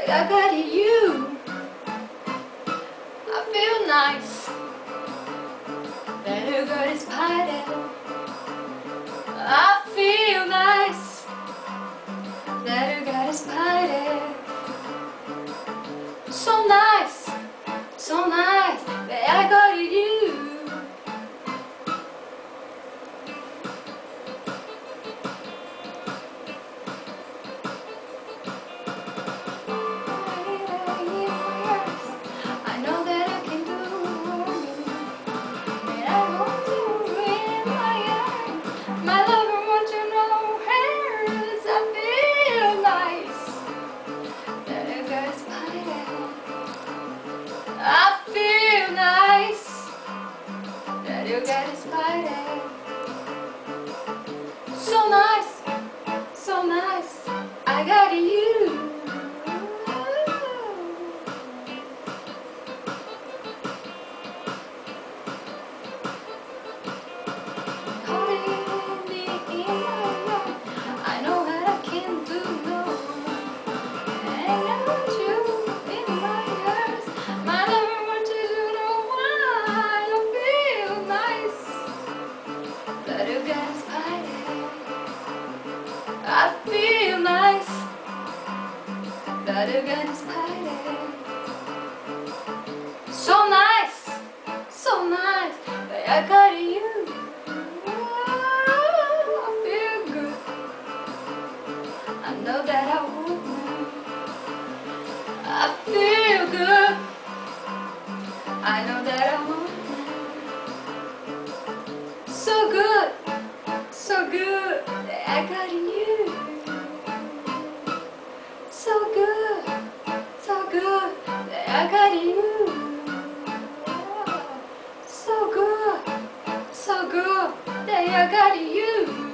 that I got you. I feel nice that I got his party. I feel nice that I got his party. So nice that I got you. I know that I can do more, and I want you in my arms. My lover wants you no hairs. I feel nice that I got his body. I feel nice that you got his body. So nice, I got you. I know that I can do no more, and I want you in my arms. My lover wants you to know why. I feel nice that you got his body. I feel nice that you got his body. So nice that I got you. I feel good. I know that I would. I feel good. I know that I would. So good that I got you. So good that I got you. So good that I got you.